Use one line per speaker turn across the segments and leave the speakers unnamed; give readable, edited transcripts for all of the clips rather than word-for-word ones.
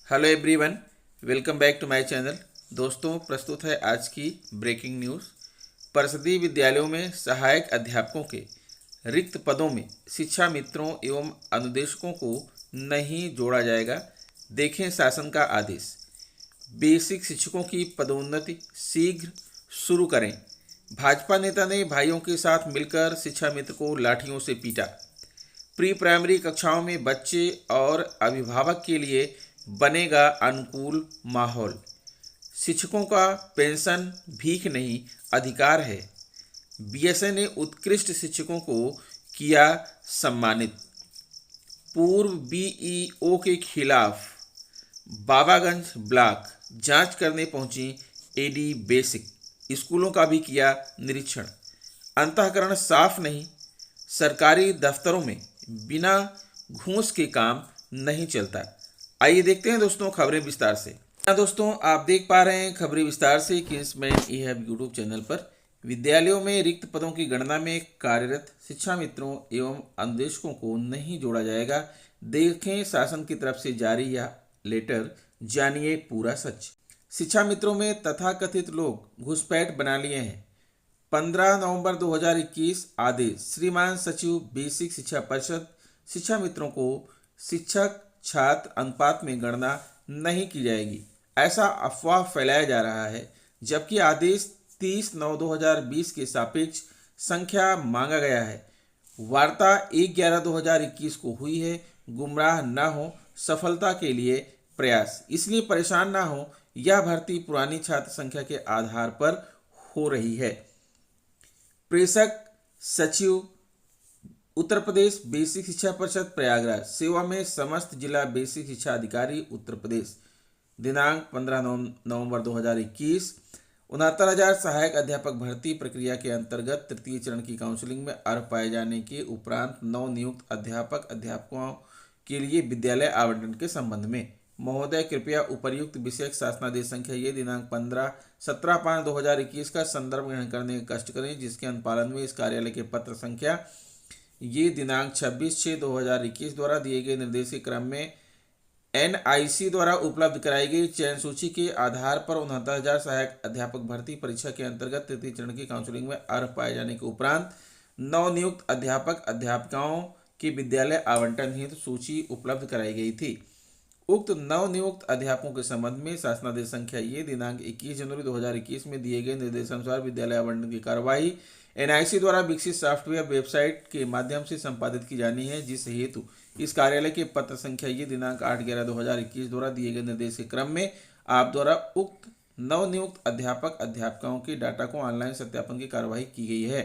Hello everyone, welcome back to my channel. दोस्तों, प्रस्तुत है आज की ब्रेकिंग न्यूज़। परिषदीय विद्यालयों में सहायक अध्यापकों के रिक्त पदों में शिक्षा मित्रों एवं अनुदेशकों को नहीं जोड़ा जाएगा। देखें शासन का आदेश। बेसिक शिक्षकों की पदोन्नति शीघ्र शुरू करें। भाजपा नेता ने भाइयों के साथ मिलकर शिक्षा मित्र को लाठियों से पीटा। प्री प्राइमरी कक्षाओं में बच्चे और अभिभावक के लिए बनेगा अनुकूल माहौल। शिक्षकों का पेंशन भीख नहीं, अधिकार है। बीएसए ने उत्कृष्ट शिक्षकों को किया सम्मानित। पूर्व बीईओ के खिलाफ बाबागंज ब्लॉक जांच करने पहुंची एडी बेसिक। स्कूलों का भी किया निरीक्षण। अंतःकरण साफ नहीं। सरकारी दफ्तरों में बिना घूस के काम नहीं चलता। आइए देखते हैं दोस्तों खबरें विस्तार से। दोस्तों, आप देख पा रहे हैं खबरें विस्तार से किंग्समैन ई-हब यूट्यूब चैनल पर। विद्यालयों में रिक्त पदों की गणना में कार्यरत शिक्षा मित्रों एवं अनुदेशकों को नहीं जोड़ा जाएगा। देखें शासन की तरफ से जारी यह लेटर, जानिए पूरा सच। शिक्षा मित्रों में तथाकथित लोग घुसपैठ बना लिए हैं। 15 नवंबर 2021 आदेश। श्रीमान सचिव बेसिक शिक्षा परिषद शिक्षा मित्रों को शिक्षक छात्र अनुपात में गणना नहीं की जाएगी, ऐसा अफवाह फैलाया जा रहा है। जबकि आदेश 30/9/2020 के सापेक्ष संख्या मांगा गया है। वार्ता 1/11/2021 को हुई है। गुमराह न हो, सफलता के लिए प्रयास। इसलिए परेशान ना हो। यह भर्ती पुरानी छात्र संख्या के आधार पर हो रही है। प्रेषक सचिव उत्तर प्रदेश बेसिक शिक्षा परिषद प्रयागराज। सेवा में समस्त जिला बेसिक शिक्षा अधिकारी उत्तर प्रदेश। दिनांक 15 नवंबर 2021। 69,000 सहायक अध्यापक भर्ती प्रक्रिया के अंतर्गत तृतीय चरण की काउंसलिंग में अर्ह पाए जाने के उपरांत नवनियुक्त अध्यापकों के लिए विद्यालय आवंटन के संबंध में महोदय कृपया उपर्युक्त विषयक शासनादेश संख्या ये दिनांक 17/5/2021 का संदर्भ ग्रहण करने का कष्ट करें, जिसके अनुपालन में इस कार्यालय के पत्र संख्या ये दिनांक 26/6/2021 द्वारा दिए गए निर्देश के क्रम में एनआईसी द्वारा उपलब्ध कराई गई चयन सूची के आधार पर 69,000 सहायक अध्यापक भर्ती परीक्षा के अंतर्गत तृतीय चरण की काउंसलिंग में अर्ह पाए जाने के उपरांत नवनियुक्त अध्यापकों की विद्यालय आवंटन हेतु सूची उपलब्ध कराई गई थी। उक्त नवनियुक्त अध्यापकों के संबंध में शासनादेश संख्या ये दिनांक 21 जनवरी 2021 में दिए गए निर्देशानुसार विद्यालय आवंटन की कार्यवाही एनआईसी द्वारा विकसित सॉफ्टवेयर वेबसाइट के माध्यम से संपादित की जानी है, जिस हेतु इस कार्यालय के पत्र संख्या ये दिनांक 8/11/2021 द्वारा दिए गए निर्देश के क्रम में आप द्वारा उक्त नवनियुक्त अध्यापकों के डाटा को ऑनलाइन सत्यापन की कार्यवाही की गई है।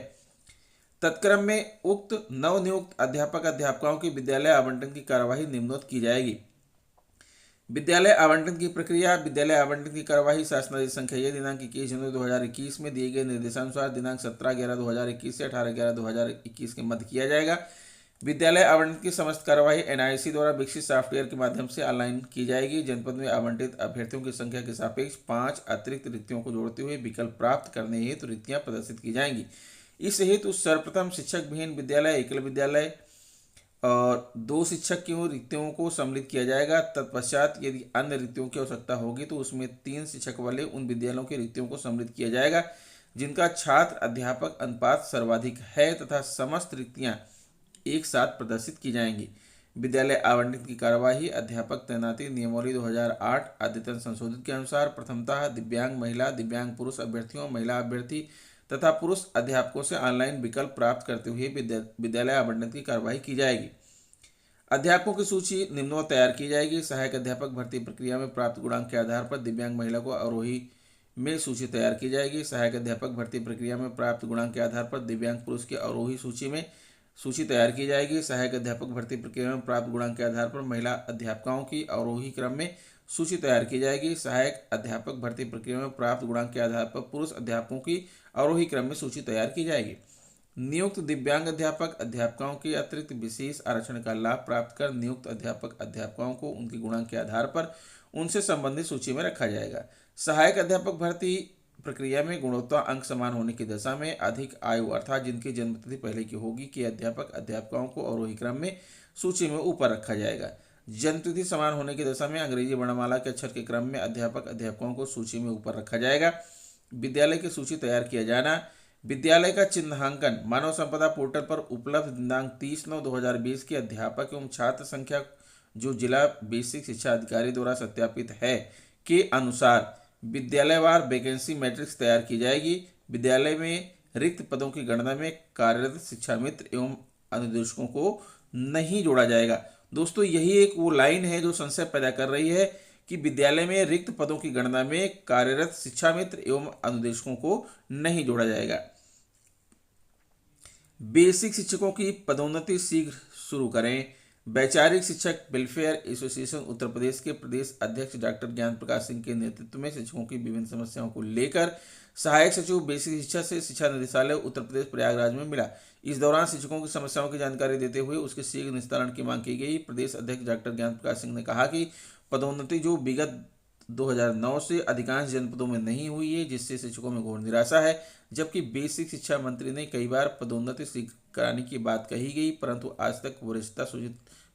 तत्क्रम में उक्त नवनियुक्त अध्यापकों की विद्यालय आवंटन की कार्यवाही निम्नोक्त की जाएगी। विद्यालय आवंटन की प्रक्रिया। विद्यालय आवंटन की कार्यवाही शासनादेश संख्या ये दिनांक 21 जनवरी 2021 में दिए गए निर्देशानुसार दिनांक 17/11/2021 से 18/11/2021 के मध्य किया जाएगा। विद्यालय आवंटन की समस्त कार्यवाही एनआईसी द्वारा विकसित सॉफ्टवेयर के माध्यम से ऑनलाइन की जाएगी। जनपद में आवंटित अभ्यर्थियों की संख्या के सापेक्ष 5 अतिरिक्त रिक्तियों को जोड़ते हुए विकल्प प्राप्त करने हेतु रिक्तियां प्रदर्शित की जाएंगी। इस हेतु सर्वप्रथम शिक्षक विहीन विद्यालय, एकल विद्यालय और 2 शिक्षक की रिक्तियों को सम्मिलित किया जाएगा। तत्पश्चात यदि अन्य रिक्तियों की आवश्यकता होगी तो उसमें 3 शिक्षक वाले उन विद्यालयों की रिक्तियों को सम्मिलित किया जाएगा जिनका छात्र अध्यापक अनुपात सर्वाधिक है तथा समस्त रिक्तियां एक साथ प्रदर्शित की जाएंगी। विद्यालय आवंटन की कार्यवाही अध्यापक तैनाती नियमावली 2008 अद्यतन संशोधित के अनुसार प्रथमतः दिव्यांग महिला, दिव्यांग पुरुष अभ्यर्थियों, महिला अभ्यर्थी तथा पुरुष अध्यापकों से ऑनलाइन विकल्प प्राप्त करते हुए विद्यालय आवंटन की कार्यवाही की जाएगी। अध्यापकों की सूची निम्नवत तैयार की जाएगी। सहायक अध्यापक भर्ती प्रक्रिया में प्राप्त गुणांक के आधार पर दिव्यांग महिला को अवरोही में सूची तैयार की जाएगी। सहायक अध्यापक भर्ती प्रक्रिया में प्राप्त गुणांक के आधार पर दिव्यांग पुरुष की अवरोही सूची में सूची तैयार की जाएगी। सहायक अध्यापक भर्ती प्रक्रिया में प्राप्त गुणांक के आधार पर महिला अध्यापकों की अवरोही क्रम में सूची तैयार की जाएगी। सहायक अध्यापक भर्ती प्रक्रिया में प्राप्त गुणांक के आधार पर पुरुष अध्यापकों की अवरोही क्रम में सूची तैयार की जाएगी। नियुक्त दिव्यांग अध्यापकों के अतिरिक्त विशेष आरक्षण का लाभ प्राप्त कर नियुक्त अध्यापकों को उनके गुणांक के आधार पर उनसे संबंधित सूची में रखा जाएगा। सहायक अध्यापक भर्ती प्रक्रिया में गुणवत्ता अंक समान होने की दशा में अधिक आयु अर्थात जिनकी जन्मतिथि पहले की होगी के अध्यापकों को अवरोही क्रम में सूची में ऊपर रखा जाएगा। जन्मतिथि समान होने की दशा में अंग्रेजी वर्णमाला के अक्षर के क्रम में अध्यापक अध्यापकों को सूची में ऊपर रखा जाएगा। विद्यालय की सूची तैयार किया जाना। विद्यालय का चिन्हांकन मानव संपदा पोर्टल पर उपलब्ध दिनांक 30/9/2020 की अध्यापक एवं छात्र संख्या जो जिला बेसिक शिक्षा अधिकारी द्वारा सत्यापित है के अनुसार विद्यालयवार वैकेंसी मैट्रिक्स तैयार की जाएगी। विद्यालय में रिक्त पदों की गणना में कार्यरत शिक्षा मित्र एवं अनुदेशकों को नहीं जोड़ा जाएगा। दोस्तों, यही एक वो लाइन है जो संशय पैदा कर रही है कि विद्यालय में रिक्त पदों की गणना में कार्यरत शिक्षा मित्र एवं अनुदेशकों को नहीं जोड़ा जाएगा। बेसिक शिक्षकों की पदोन्नति शीघ्र शुरू करें। वैचारिक शिक्षक वेलफेयर एसोसिएशन उत्तर प्रदेश के प्रदेश अध्यक्ष डॉक्टर ज्ञान प्रकाश सिंह के नेतृत्व में शिक्षकों की विभिन्न समस्याओं को लेकर सहायक सचिव बेसिक शिक्षा से शिक्षा निदेशालय उत्तर प्रदेश प्रयागराज में मिला। इस दौरान शिक्षकों की समस्याओं की जानकारी देते हुए उसके शीघ्र निस्तारण की मांग की गई। प्रदेश अध्यक्ष डॉक्टर ज्ञान प्रकाश सिंह ने कहा कि पदोन्नति जो विगत 2009 से अधिकांश जनपदों में नहीं हुई है, जिससे शिक्षकों में घोर निराशा है। जबकि बेसिक शिक्षा मंत्री ने कई बार पदोन्नति शीघ्र कराने की बात कही गई, परंतु आज तक वरिष्ठता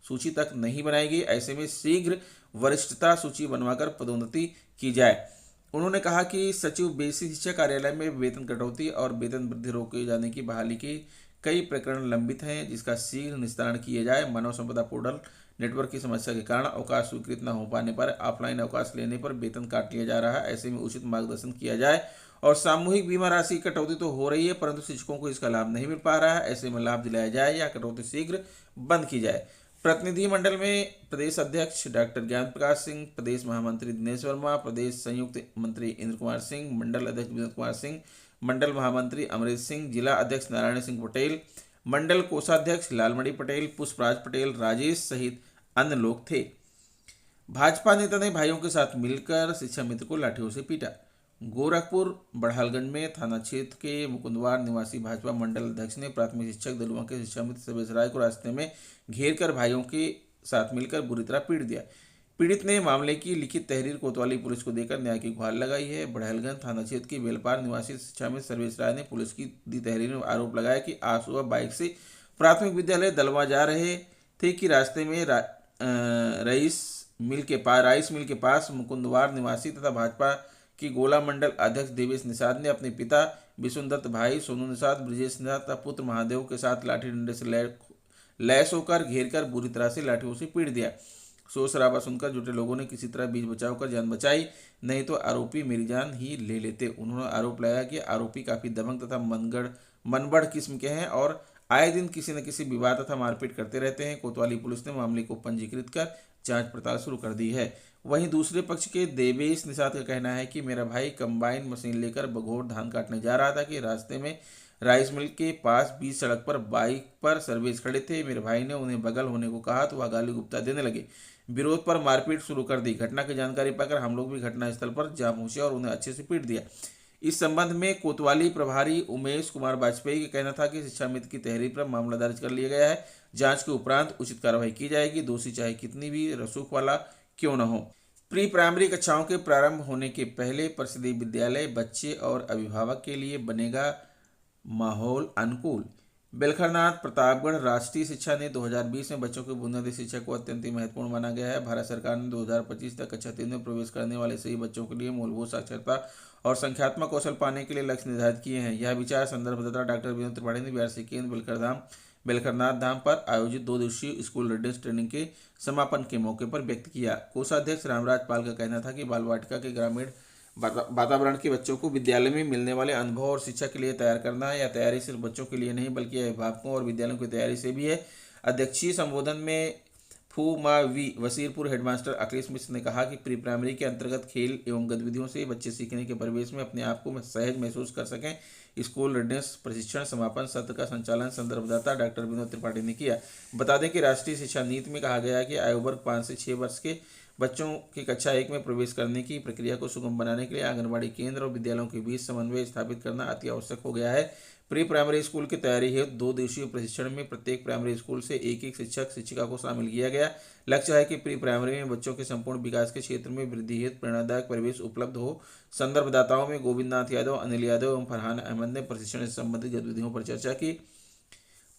सूची तक नहीं बनाई गई। ऐसे में शीघ्र वरिष्ठता सूची बनवाकर पदोन्नति की जाए। उन्होंने कहा कि सचिव बेसिक शिक्षा कार्यालय में वेतन कटौती और वेतन वृद्धि रोके जाने की बहाली के कई प्रकरण लंबित हैं, जिसका शीघ्र निस्तारण किया जाए। मानव संपदा पोर्टल नेटवर्क की समस्या के कारण अवकाश स्वीकृत न हो पाने पर ऑफलाइन अवकाश लेने पर वेतन काट लिया जा रहा है। ऐसे में उचित मार्गदर्शन किया जाए। और सामूहिक बीमा राशि कटौती तो हो रही है, परंतु शिक्षकों को इसका लाभ नहीं मिल पा रहा है। ऐसे में लाभ दिलाया जाए या कटौती शीघ्र बंद की जाए। प्रतिनिधिमंडल में प्रदेश अध्यक्ष डॉक्टर ज्ञान प्रकाश सिंह, प्रदेश महामंत्री दिनेश वर्मा, प्रदेश संयुक्त मंत्री इंद्र कुमार सिंह, मंडल अध्यक्ष विनोद कुमार सिंह, मंडल महामंत्री अमरीश सिंह, जिला अध्यक्ष नारायण सिंह पटेल, मंडल कोषाध्यक्ष लालमणि पटेल, पुष्पराज पटेल, राजेश सहित अन्य लोग थे। भाजपा नेता ने भाइयों के साथ मिलकर शिक्षा मित्र को लाठियों से पीटा। गोरखपुर बड़हालगंज में थाना क्षेत्र के मुकुंदवार निवासी भाजपा मंडल अध्यक्ष ने प्राथमिक शिक्षक दलुआ के शिक्षा मित्र सर्वेश राय को रास्ते में घेर कर भाइयों के साथ मिलकर बुरी तरह पीट दिया। पीड़ित ने मामले की लिखित तहरीर कोतवाली पुलिस को देकर न्याय की गुहार लगाई है। बड़हालगंज थाना क्षेत्र के बेलपार निवासी शिक्षा मित्र सर्वेश राय ने पुलिस की दी तहरीर में आरोप लगाया कि आज सुबह बाइक से प्राथमिक विद्यालय दलवा जा रहे थे कि रास्ते में राइस मिल के पास मुकुंदवार निवासी तथा भाजपा की गोला मंडल अध्यक्ष देवेश निषाद ने अपने पिता विष्णुदत्त, भाई सोनू निषाद, ब्रजेश निषाद तथा पुत्र महादेव के साथ लाठी डंडे से लैस होकर घेरकर बुरी तरह से लाठियों से पीट दिया। शोर शराबा सुनकर जुटे लोगों ने किसी तरह बीच बचाव कर जान बचाई, नहीं तो आरोपी मेरी जान ही ले लेते। उन्होंने आरोप लगाया कि आरोपी काफी दबंग तथा मनबड़ किस्म के हैं और आए दिन किसी न किसी विवाद तथा मारपीट करते रहते हैं। कोतवाली पुलिस ने मामले को पंजीकृत कर जांच पड़ताल शुरू कर दी है। वहीं दूसरे पक्ष के देवेश निषाद का कहना है कि मेरा भाई कंबाइन मशीन लेकर बघोर धान काटने जा रहा था कि रास्ते में राइस मिल के पास बीच सड़क पर बाइक पर सर्वेश खड़े थे। मेरे भाई ने उन्हें बगल होने को कहा तो वह गाली गुप्ता देने लगे। विरोध पर मारपीट शुरू कर दी। घटना की जानकारी पाकर हम लोग भी घटनास्थल पर जा पहुंचे और उन्हें अच्छे से पीट दिया। इस संबंध में कोतवाली प्रभारी उमेश कुमार वाजपेयी का कहना था कि शिक्षा मित्र की तहरीर पर मामला दर्ज कर लिया गया है। जांच के उपरांत उचित कार्रवाई की जाएगी। दोषी चाहे कितनी भी रसूख वाला क्यों न हो। प्री प्राइमरी कक्षाओं के प्रारंभ होने के पहले परिषदीय विद्यालय बच्चे और अभिभावक के लिए बनेगा माहौल अनुकूल। बेलखरनाथ प्रतापगढ़ राष्ट्रीय शिक्षा नीति 2020 में बच्चों की बुनियादी शिक्षा को अत्यंत महत्वपूर्ण माना गया है। भारत सरकार ने 2025 तक कक्षा 3 में प्रवेश करने वाले सभी बच्चों के लिए मूलभूत साक्षरता और संख्यात्मक कौशल पाने के लिए लक्ष्य निर्धारित किए हैं। यह विचार संदर्भदाता डॉक्टर विनोद त्रिपाठी ने बिहार से केंद्र बेलखरनाथ धाम पर आयोजित 2 दिवसीय स्कूल रेडनेस ट्रेनिंग के समापन के मौके पर व्यक्त किया। कोषाध्यक्ष रामराज पाल का कहना था कि बाल वाटिका के ग्रामीण वातावरण के बच्चों को विद्यालय में मिलने वाले अनुभव और शिक्षा के लिए तैयार करना है। यह तैयारी सिर्फ बच्चों के लिए नहीं बल्कि अभिभावकों और विद्यालयों की तैयारी से भी है। अध्यक्षीय संबोधन में वसीरपुर हेडमास्टर अखिलेश मिश्र ने कहा कि प्री प्राइमरी के अंतर्गत खेल एवं गतिविधियों से बच्चे सीखने के परिवेश में अपने आप को सहज महसूस कर सकें। स्कूल रेडनेस प्रशिक्षण समापन सत्र का संचालन संदर्भदाता डॉक्टर विनोद त्रिपाठी ने किया। बता दें कि राष्ट्रीय शिक्षा नीति में कहा गया है कि आयु वर्ग 5 से 6 वर्ष के बच्चों की कक्षा 1 में प्रवेश करने की प्रक्रिया को सुगम बनाने के लिए आंगनबाड़ी केंद्र और विद्यालयों के बीच समन्वय स्थापित करना अति आवश्यक हो गया है। प्री प्राइमरी स्कूल की तैयारी हेतु 2 दिवसीय प्रशिक्षण में प्रत्येक प्राइमरी स्कूल से एक शिक्षक शिक्षिका को शामिल किया गया। लक्ष्य है कि प्री प्राइमरी में बच्चों के संपूर्ण विकास के क्षेत्र में वृद्धि हेतु प्रेरणादायक परिवेश उपलब्ध हो। संदर्भदाताओं में गोविंद नाथ यादव, अनिल यादव एवं फरहान अहमद ने प्रशिक्षण से संबंधित गतिविधियों पर चर्चा की।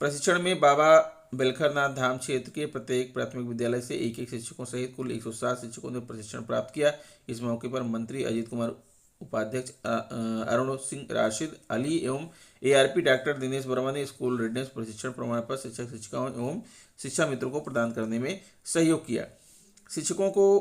प्रशिक्षण में बाबा बेलखरनाथ धाम क्षेत्र के प्रत्येक प्राथमिक विद्यालय से एक शिक्षकों सहित कुल 107 शिक्षकों ने प्रशिक्षण प्राप्त किया। इस मौके पर मंत्री अजीत कुमार, उपाध्यक्ष अरुण सिंह राशिद अली एवं ARP डॉक्टर दिनेश वर्मा ने स्कूल रेडनेस प्रशिक्षण प्रमाण पत्र शिक्षक शिक्षिकाओं एवं शिक्षा मित्रों को प्रदान करने में सहयोग किया। शिक्षकों को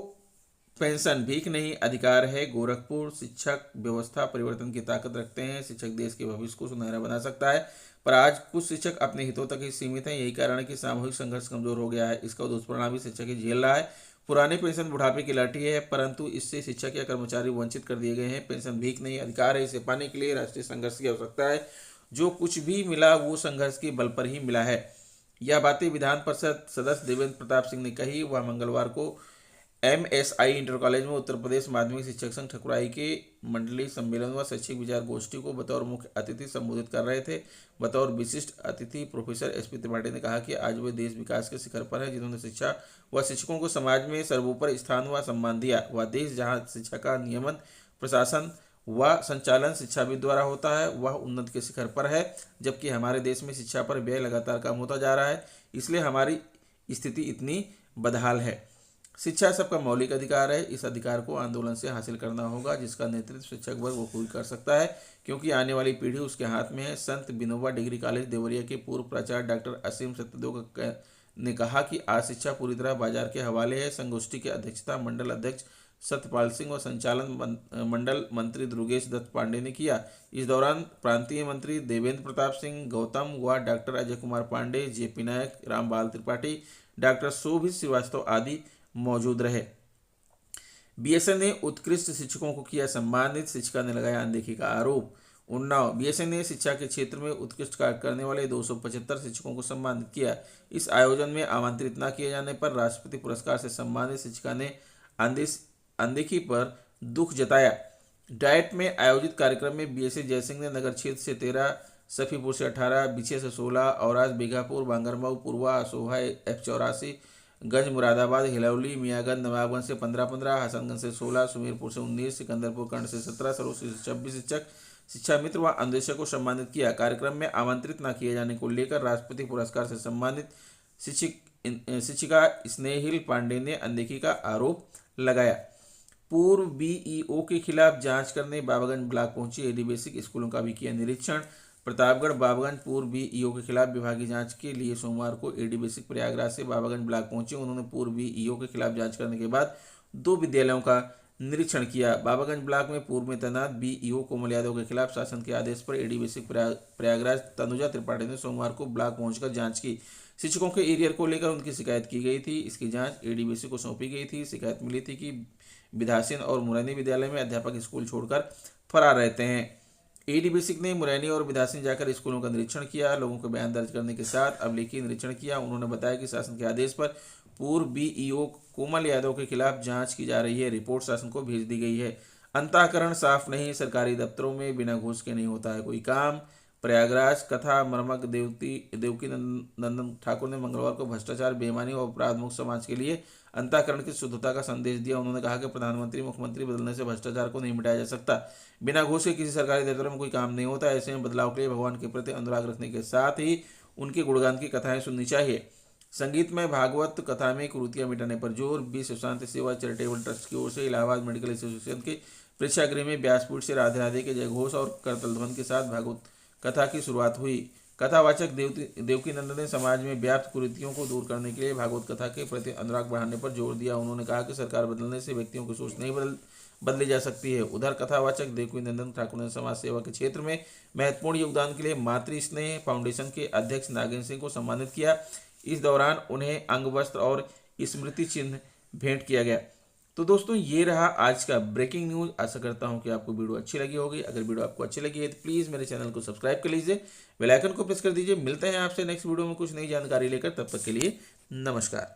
पेंशन भीख नहीं अधिकार है। गोरखपुर शिक्षक व्यवस्था परिवर्तन की ताकत रखते हैं। शिक्षक देश के भविष्य को सुनहरा बना सकता है, पर आज कुछ शिक्षक अपने हितों तक ही सीमित हैं। यही कारण है कि सामूहिक संघर्ष कमजोर हो गया है। इसका दुष्परिणाम भी शिक्षक ही झेल रहा है। पुरानी पेंशन बुढ़ापे की लाठी है, परंतु इससे शिक्षक या कर्मचारी वंचित कर दिए गए हैं। पेंशन भीख नहीं अधिकार है। इसे पाने के लिए राष्ट्रीय संघर्ष की आवश्यकता है। जो कुछ भी मिला वो संघर्ष के बल पर ही मिला है। यह बातें विधान परिषद सदस्य देवेंद्र प्रताप सिंह ने कही। वह मंगलवार को MSI इंटर कॉलेज में उत्तर प्रदेश माध्यमिक शिक्षक संघ ठकुराई के मंडलीय सम्मेलन व शैक्षिक विचार गोष्ठी को बतौर मुख्य अतिथि संबोधित कर रहे थे। बतौर विशिष्ट अतिथि प्रोफेसर SP त्रिपाठी ने कहा कि आज वे देश विकास के शिखर पर है, जिन्होंने शिक्षा व शिक्षकों को समाज में सर्वोपरि स्थान व सम्मान दिया। वह देश जहाँ शिक्षा का नियमन, प्रशासन व संचालन शिक्षाविद द्वारा होता है, वह उन्नति के शिखर पर है, जबकि हमारे देश में शिक्षा पर व्यय लगातार कम होता जा रहा है। इसलिए हमारी स्थिति इतनी बदहाल है। शिक्षा सबका मौलिक अधिकार है। इस अधिकार को आंदोलन से हासिल करना होगा, जिसका नेतृत्व शिक्षक वर्ग वो खुद कर सकता है, क्योंकि आने वाली पीढ़ी उसके हाथ में है। संत विनोबा डिग्री कॉलेज देवरिया के पूर्व प्राचार्य डॉक्टर असीम सत्यदेव ने कहा कि आज शिक्षा पूरी तरह बाजार के हवाले है। संगोष्ठी की अध्यक्षता मंडल अध्यक्ष सत्यपाल सिंह व संचालन मंडल मंत्री दुर्गेश दत्त पांडे ने किया। इस दौरान प्रांतीय मंत्री देवेंद्र प्रताप सिंह गौतम व डॉक्टर अजय कुमार पांडे, JP नायक, रामबाल त्रिपाठी, डॉक्टर शोभित श्रीवास्तव आदि मौजूद रहे। BSN ने उत्कृष्ट शिक्षकों को किया सम्मानित। शिक्षिका ने लगाया अनदेखी का आरोप। उन्नाव BSN ने शिक्षा के क्षेत्र में उत्कृष्ट कार्य करने वाले 275 शिक्षकों को सम्मानित किया। इस आयोजन में आमंत्रित न किए जाने पर राष्ट्रपति पुरस्कार से सम्मानित शिक्षिका ने अनदेखी पर दुख जताया। डाइट में आयोजित कार्यक्रम में BSA जयसिंह ने नगर क्षेत्र से 13, सफीपुर से 18, बिछे से 16, औराज बीघापुर, बांगरमऊ, पूर्वा, असोहा, F84, गंज मुरादाबाद, हिलौली, मियागंज, नवाबगंज से 15-15, हसनगंज से 16, सुमेरपुर से 19, सिकंदरपुर खंड से 17, सरोसी से 26 शिक्षक, शिक्षा मित्र व अन्वेषक को सम्मानित किया। कार्यक्रम में आमंत्रित न किए जाने को लेकर राष्ट्रपति पुरस्कार से सम्मानित शिक्षिका स्नेहिल पांडे ने अनदेखी का आरोप लगाया। पूर्व BEO के खिलाफ जांच करने बाबागंज ब्लॉक पहुंची AD बेसिक स्कूलों का भी किया निरीक्षण। प्रतापगढ़ बाबागंज पूर्व BEO के खिलाफ विभागीय जांच के लिए सोमवार को AD बेसिक प्रयागराज से बाबागंज ब्लॉक पहुंचे। उन्होंने पूर्व BEO के खिलाफ जांच करने के बाद 2 विद्यालयों का निरीक्षण किया। बाबागंज ब्लॉक में पूर्व में तैनात BEO कोमल यादव के खिलाफ शासन के आदेश पर AD बेसिक प्रयागराज तनुजा त्रिपाठी ने सोमवार को ब्लॉक पहुंचकर जांच की। शिक्षकों के एरियर को लेकर उनकी शिकायत की गई थी। इसकी जांच AD बेसिक को सौंपी गई थी। शिकायत मिली थी कि विधासीन और मुरैनी विद्यालय में अध्यापक स्कूल छोड़कर फरार रहते हैं। AD बेसिक ने मुरैनी और विधासीन जाकर स्कूलों का निरीक्षण किया। लोगों को बयान दर्ज करने के साथ अभिलेखीय निरीक्षण किया। उन्होंने बताया कि शासन के आदेश पर पूर्व BEO कोमल यादव के खिलाफ जांच की जा रही है। रिपोर्ट शासन को भेज दी गई है। अंतःकरण साफ नहीं, सरकारी दफ्तरों में बिना घूस के नहीं होता है कोई काम। प्रयागराज कथा मर्मज्ञ देवकी नंदन ठाकुर ने मंगलवार को भ्रष्टाचार, बेईमानी और अपराध मुक्त समाज के लिए अंतःकरण की शुद्धता का संदेश दिया। उन्होंने कहा कि प्रधानमंत्री मुख्यमंत्री बदलने से भ्रष्टाचार को नहीं मिटाया जा सकता। बिना घूस के किसी सरकारी दफ्तर में कोई काम नहीं होता। ऐसे में बदलाव के लिए भगवान के प्रति अनुराग रखने के साथ ही उनके गुणगान की कथाएं सुननी चाहिए। संगीत में भागवत कथा में कुरीतियां मिटाने पर जोर। विश्व शांति सेवा चैरिटेबल ट्रस्ट की ओर से इलाहाबाद मेडिकल एसोसिएशन के प्रेक्षागृह में व्यासपीठ से राधे राधे के जयघोष और करतल ध्वनि के साथ भागवत कथा की शुरुआत हुई। कथावाचक देवकी नंदन ने समाज में व्याप्त कुरीतियों को दूर करने के लिए भागवत कथा के प्रति अनुराग बढ़ाने पर जोर दिया। उन्होंने कहा कि सरकार बदलने से व्यक्तियों की सोच नहीं बदली जा सकती है। उधर कथावाचक देवकी नंदन ठाकुर ने समाज सेवा के क्षेत्र में महत्वपूर्ण योगदान के लिए मातृ स्नेह फाउंडेशन के अध्यक्ष नागेंद्र सिंह को सम्मानित किया। इस दौरान उन्हें अंग वस्त्र और स्मृति चिन्ह भेंट किया गया। तो दोस्तों ये रहा आज का ब्रेकिंग न्यूज़। आशा करता हूं कि आपको वीडियो अच्छी लगी होगी। अगर वीडियो आपको अच्छी लगी है तो प्लीज़ मेरे चैनल को सब्सक्राइब कर लीजिए, बेल आइकन को प्रेस कर दीजिए। मिलते हैं आपसे नेक्स्ट वीडियो में कुछ नई जानकारी लेकर। तब तक के लिए नमस्कार।